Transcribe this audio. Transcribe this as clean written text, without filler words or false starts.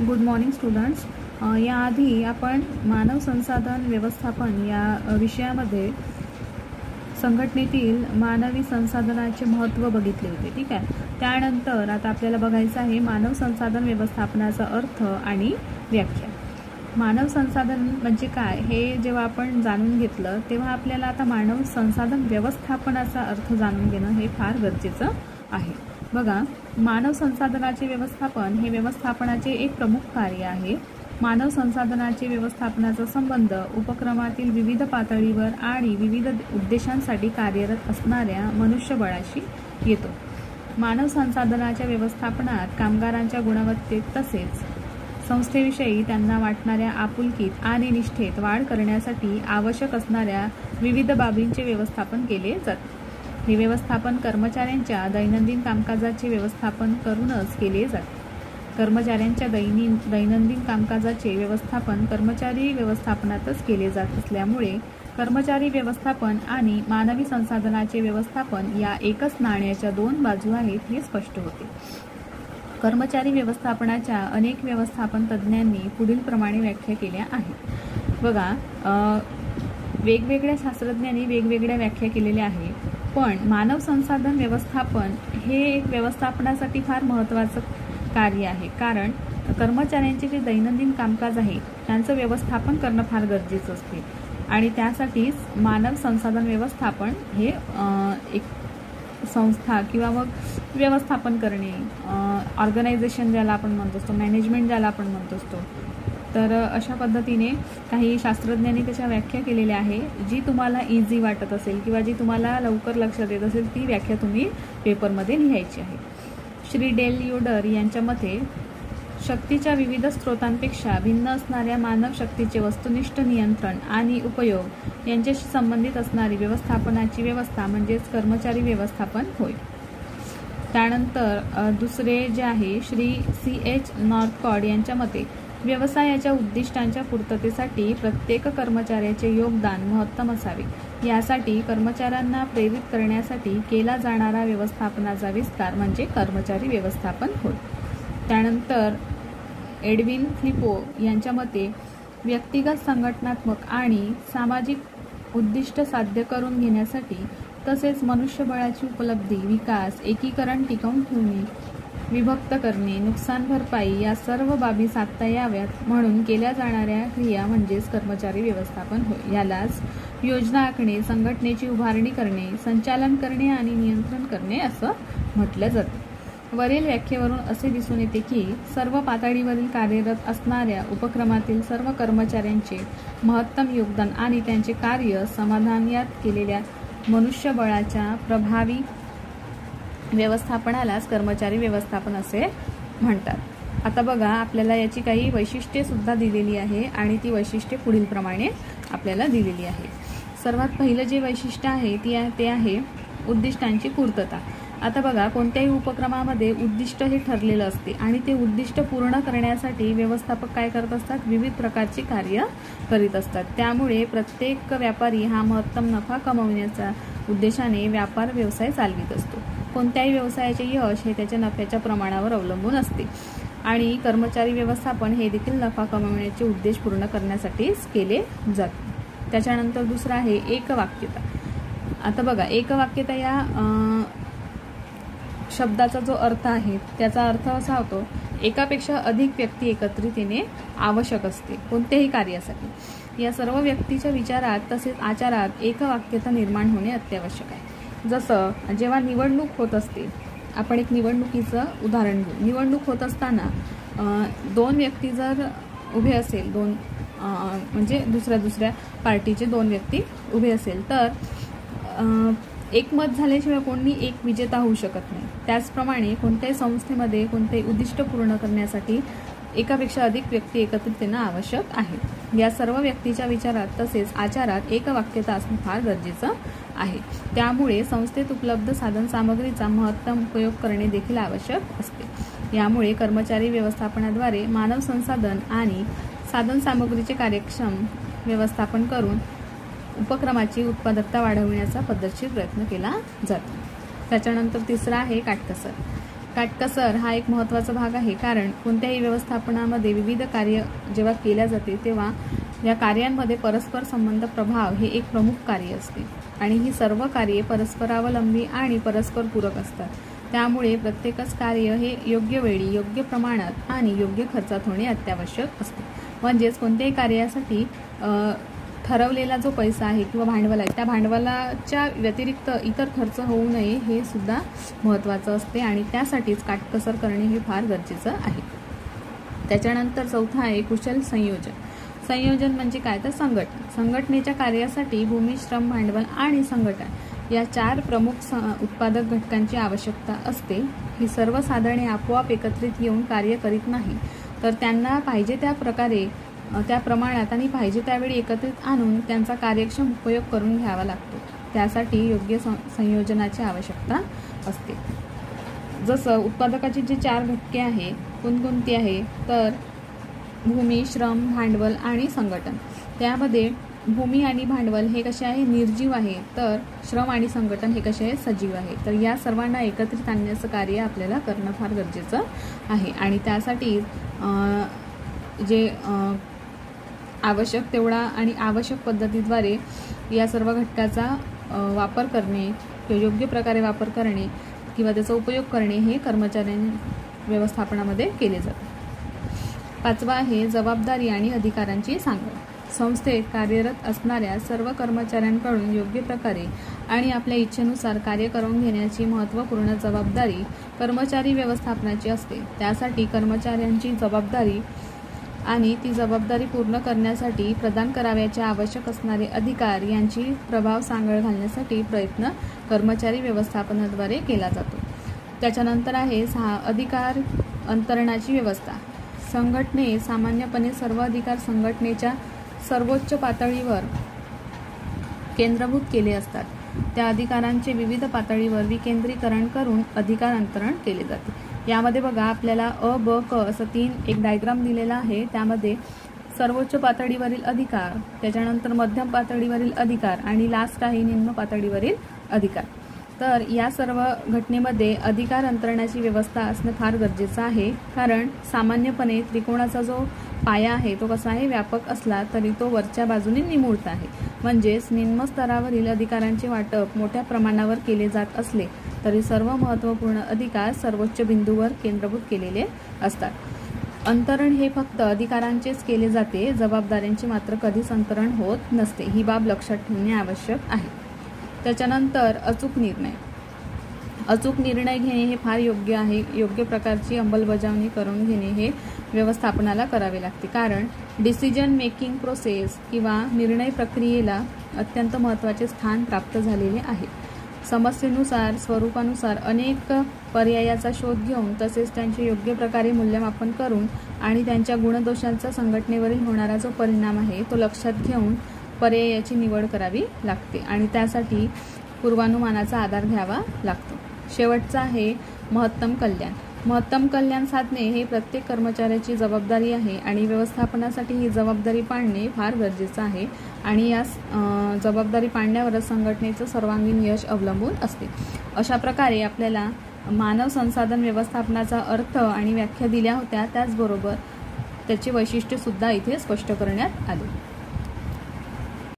Good morning students. याआधी आपण मानव संसाधन व्यवस्थापन या विषयामध्ये संघटनेतील मानवी संसाधनाचे महत्त्व बघितले होते. ठीक आहे. त्यानंतर आता आपल्याला बघायचं आहे मानव संसाधन व्यवस्थापनाचा अर्थ आणि व्याख्या. मानव संसाधन म्हणजे काय हे जेव्हा आपण जाणून घेतलं तेव्हा आपल्याला आता मानव संसाधन व्यवस्थापनाचा अर्थ जाणून घेणं हे फार गरजेचं आहे. बघा, मानव संसाधनाचे व्यवस्थापन हे व्यवस्थापनाचे एक प्रमुख कार्य आहे. मानव संसाधनाचे व्यवस्थापनाचा संबंध उपक्रमातील विविध पातळीवर आणि विविध उद्देशांसाठी कार्यरत असणाऱ्या मनुष्यबळाशी येतो. मानव संसाधनाच्या व्यवस्थापनात कामगारांच्या गुणवत्तेत तसेच संस्थेविषयी त्यांना वाटणाऱ्या आपुलकीत आणि निष्ठेत वाढ करण्यासाठी आवश्यक असणाऱ्या विविध बाबींचे व्यवस्थापन केले जाते. हे व्यवस्थापन कर्मचाऱ्यांच्या दैनंदिन कामकाजाचे व्यवस्थापन करूनच केले जाते. कर्मचाऱ्यांच्या दैनंदिन कामकाजाचे व्यवस्थापन कर्मचारी व्यवस्थापनातच केले जात असल्यामुळे कर्मचारी व्यवस्थापन आणि मानवी संसाधनाचे व्यवस्थापन या एकच नाण्याच्या दोन बाजू आहेत हे स्पष्ट होते. कर्मचारी व्यवस्थापनाच्या अनेक व्यवस्थापन तज्ज्ञांनी पुढील प्रमाणे व्याख्या केल्या आहेत. बघा, वेगवेगळ्या शास्त्रज्ञांनी वेगवेगळ्या व्याख्या केलेल्या आहेत. पण मानव संसाधन व्यवस्थापन हे एक व्यवस्थापनासाठी फार महत्त्वाचं कार्य आहे. कारण कर्मचाऱ्यांचे जे दैनंदिन कामकाज आहे त्यांचं व्यवस्थापन करणं फार गरजेचं असते आणि त्यासाठीच मानव संसाधन व्यवस्थापन हे एक संस्था किंवा मग व्यवस्थापन करणे, ऑर्गनायझेशन ज्याला आपण म्हणतो असतो, मॅनेजमेंट ज्याला आपण म्हणतो असतो. तर अशा पद्धतीने काही शास्त्रज्ञांनी त्याच्या व्याख्या केलेल्या आहे. जी तुम्हाला इझी वाटत असेल किंवा जी तुम्हाला लवकर लक्षात येत असेल ती व्याख्या तुम्ही पेपरमध्ये लिहायची आहे. श्री डेल योडर यांच्या मते शक्तीच्या विविध स्रोतांपेक्षा भिन्न असणाऱ्या मानव शक्तीचे वस्तुनिष्ठ नियंत्रण आणि उपयोग यांच्याशी संबंधित असणारी व्यवस्थापनाची व्यवस्था म्हणजेच कर्मचारी व्यवस्थापन होय. त्यानंतर दुसरे जे आहे श्री C.H. नॉर्थकॉट यांच्या मते व्यवसायाच्या उद्दिष्टांच्या पूर्ततेसाठी प्रत्येक कर्मचाऱ्याचे योगदान महत्तम असावे. यासाठी कर्मचाऱ्यांना प्रेरित करण्यासाठी केला जाणारा व्यवस्थापनाचा विस्तार म्हणजे कर्मचारी व्यवस्थापन होय. त्यानंतर एडविन फ्लिपो यांच्या मते व्यक्तिगत संघटनात्मक आणि सामाजिक उद्दिष्ट साध्य करून घेण्यासाठी तसेच मनुष्यबळाची उपलब्धी, विकास, एकीकरण टिकवून ठेवणे, विभक्त करणे, नुकसान भरपाई या सर्व बाबी साधता याव्यात म्हणून केल्या जाणाऱ्या क्रिया म्हणजेच कर्मचारी व्यवस्थापन होय. यालाच योजना आखणे, संघटनेची उभारणी करणे, संचालन करणे आणि नियंत्रण करणे असं म्हटलं जातं. वरील व्याख्येवरून असे दिसून येते की सर्व पातळीवरील कार्यरत असणाऱ्या उपक्रमातील सर्व कर्मचाऱ्यांचे महत्तम योगदान आणि त्यांचे कार्य समाधानात केलेल्या मनुष्यबळाच्या प्रभावी व्यवस्थापनालाच कर्मचारी व्यवस्थापन असे म्हणतात. आता बघा, आपल्याला याची काही वैशिष्ट्ये सुद्धा दिलेली आहे आणि ती वैशिष्ट्ये पुढील प्रमाणे आपल्याला दिलेली आहे. सर्वात पहिलं जे वैशिष्ट्य आहे ते आहे उद्दिष्टांची पूर्तता. आता बघा, कोणत्याही उपक्रमामध्ये उद्दिष्ट हे ठरलेलं असते आणि ते उद्दिष्ट पूर्ण करण्यासाठी व्यवस्थापक काय करत असतात, विविध प्रकारचे कार्य करीत असतात. त्यामुळे प्रत्येक व्यापारी हा महत्तम नफा कमवण्याच्या उद्देशाने व्यापार व्यवसाय चालवित असतो. कोणत्याही व्यवसायाचे यश हे त्याच्या नफ्याच्या प्रमाणावर अवलंबून असते आणि कर्मचारी व्यवस्थापन हे देखील नफा कमवण्याचे उद्देश पूर्ण करण्यासाठीच केले जाते. त्याच्यानंतर दुसरं आहे एकवाक्यता. आता बघा, एकवाक्यता या शब्दाचा जो अर्थ आहे त्याचा अर्थ असा होतो एकापेक्षा अधिक व्यक्ती एकत्रित येणे आवश्यक असते कोणत्याही कार्यासाठी. या सर्व व्यक्तीच्या विचारात तसेच आचारात एकवाक्यता निर्माण होणे अत्यावश्यक आहे. जसं जेव्हा निवडणूक होत असते, आपण एक निवडणुकीचं उदाहरण घेऊ. निवडणूक होत असताना दोन व्यक्ती जर उभे असेल, म्हणजे दुसऱ्या पार्टीचे दोन व्यक्ती उभे असेल तर एकमत झाल्याशिवाय कोणी एक विजेता होऊ शकत नाही. त्याचप्रमाणे कोणत्याही संस्थेमध्ये कोणतेही उद्दिष्ट पूर्ण करण्यासाठी एकापेक्षा अधिक व्यक्ती एकत्रित येणं आवश्यक आहे. या सर्व व्यक्तीच्या विचारात तसेच आचारात एकवाक्यता असणे फार गरजेचं आहे. त्यामुळे संस्थेत उपलब्ध साधनसामग्रीचा महत्तम उपयोग करणे देखील आवश्यक असते. यामुळे कर्मचारी व्यवस्थापनाद्वारे मानव संसाधन आणि साधनसामग्रीचे कार्यक्षम व्यवस्थापन करून उपक्रमाची उत्पादकता वाढवण्याचा पद्धतशीर प्रयत्न केला जातो. त्याच्यानंतर तिसरा आहे काटकसर. काटकसर हा एक महत्त्वाचा भाग आहे, कारण कोणत्याही व्यवस्थापनामध्ये विविध कार्य जेव्हा केल्या जाते तेव्हा या कार्यांमध्ये परस्पर संबंध प्रभाव हे एक प्रमुख कार्य असते आणि ही सर्व कार्ये परस्परावलंबी आणि परस्पर पूरक असतात. त्यामुळे प्रत्येकच कार्य हे योग्य वेळी, योग्य प्रमाणात आणि योग्य खर्चात होणे अत्यावश्यक असते. म्हणजेच कोणत्याही कार्यासाठी ठरवलेला जो पैसा आहे किंवा भांडवल आहे त्या भांडवलाच्या व्यतिरिक्त इतर खर्च होऊ नये हे सुद्धा महत्त्वाचं असते आणि त्यासाठीच काटकसर करणे हे फार गरजेचं आहे. त्याच्यानंतर चौथा आहे कुशल संयोजन. संयोजन म्हणजे काय तर संघटनेच्या कार्यासाठी भूमी, श्रम, भांडवल आणि संघटन या 4 प्रमुख उत्पादक घटकांची आवश्यकता असते. ही सर्व साधने आपोआप एकत्रित येऊन कार्य करीत नाही, तर त्यांना पाहिजे त्या प्रकारे, त्या प्रमाणात आणि पाहिजे त्यावेळी एकत्रित आणून त्यांचा कार्यक्षम उपयोग करून घ्यावा लागतो. त्यासाठी योग्य संयोजनाची आवश्यकता असते. जसं उत्पादकाची जी 4 घटके आहेत कोणकोणती आहे तर भूमी, श्रम, भांडवल आणि संघटन. त्यामध्ये भूमी आणि भांडवल हे कसे आहे निर्जीव आहे, तर श्रम आणि संघटन हे कसे आहे सजीव आहे. तर या सर्वांना एकत्रित आणण्याचं कार्य आपल्याला करणं फार गरजेचं आहे आणि त्यासाठी जे आवश्यक तेवढा आणि आवश्यक पद्धतीद्वारे या सर्व घटकाचा वापर करणे किंवा योग्य प्रकारे वापर करणे किंवा त्याचा उपयोग करणे हे कर्मचारी व्यवस्थापनामध्ये केले जाते. 5वा आहे जबाबदारी आणि अधिकारांची सांगड. संस्थेत कार्यरत असणाऱ्या सर्व कर्मचाऱ्यांकडून योग्य प्रकारे आणि आपल्या इच्छेनुसार कार्य करून घेण्याची महत्त्वपूर्ण जबाबदारी कर्मचारी व्यवस्थापनाची असते. त्यासाठी कर्मचाऱ्यांची जबाबदारी आणि ती जबाबदारी पूर्ण करण्यासाठी प्रदान करावयाचे आवश्यक असणारे अधिकार यांची प्रभाव सांगड घालण्यासाठी प्रयत्न कर्मचारी व्यवस्थापनाद्वारे केला जातो. त्याच्यानंतर आहे 6 अधिकार अंतरणाची व्यवस्था. संघटने सामान्यपणे सर्व अधिकार संघटनेच्या सर्वोच्च पातळीवर केंद्रभूत केले असतात. त्या अधिकारांचे विविध पातळीवर विकेंद्रीकरण करून अधिकार अंतरण केले जाते. यामध्ये बघा आपल्याला अ, ब, क असं 3 एक डायग्राम दिलेला आहे. त्यामध्ये सर्वोच्च पातळीवरील अधिकार, त्याच्यानंतर मध्यम पातळीवरील अधिकार आणि लास्ट आहे निम्न पातळीवरील अधिकार. तर या सर्व घटनेमध्ये अधिकार अंतरणाची व्यवस्था असणं फार गरजेचं आहे, कारण सामान्यपणे त्रिकोणाचा जो पाया आहे तो कसा आहे व्यापक असला तरी तो वरच्या बाजूने निमुळता आहे. म्हणजेच निम्न स्तरावरील अधिकारांचे वाटप मोठ्या प्रमाणावर केले जात असले तरी सर्व महत्त्वपूर्ण अधिकार सर्वोच्च बिंदूवर केंद्रभूत केलेले असतात. अंतरण हे फक्त अधिकारांचेच केले जाते, जबाबदाऱ्यांचे मात्र कधीच अंतरण होत नसते. ही बाब लक्षात ठेवणे आवश्यक आहे. त्याच्यानंतर अचूक निर्णय. अचूक निर्णय घेणे हे फार योग्य आहे. योग्य प्रकारची अंमलबजावणी करून घेणे हे व्यवस्थापनाला करावे लागते, कारण डिसिजन मेकिंग प्रोसेस किंवा निर्णय प्रक्रियेला अत्यंत महत्त्वाचे स्थान प्राप्त झालेले आहे. समस्येनुसार, स्वरूपानुसार अनेक पर्यायाचा शोध घेऊन तसेच त्यांचे योग्य प्रकारे मूल्यमापन करून आणि त्यांच्या गुणदोषांचा संघटनेवरील होणारा जो परिणाम आहे तो लक्षात घेऊन पर्यायाची निवड करावी लागते आणि त्यासाठी पूर्वानुमानाचा आधार घ्यावा लागतो. शेवटचा आहे महत्तम कल्याण. महत्तम कल्याण साधणे हे प्रत्येक कर्मचाऱ्याची जबाबदारी आहे आणि व्यवस्थापनासाठी ही जबाबदारी पाळणे फार गरजेचं आहे आणि या जबाबदारी पाळण्यावरच संघटनेचं सर्वांगीण यश अवलंबून असते. अशा प्रकारे आपल्याला मानव संसाधन व्यवस्थापनाचा अर्थ आणि व्याख्या दिल्या होत्या, त्याचबरोबर त्याची वैशिष्ट्ये सुद्धा इथे स्पष्ट करण्यात आली.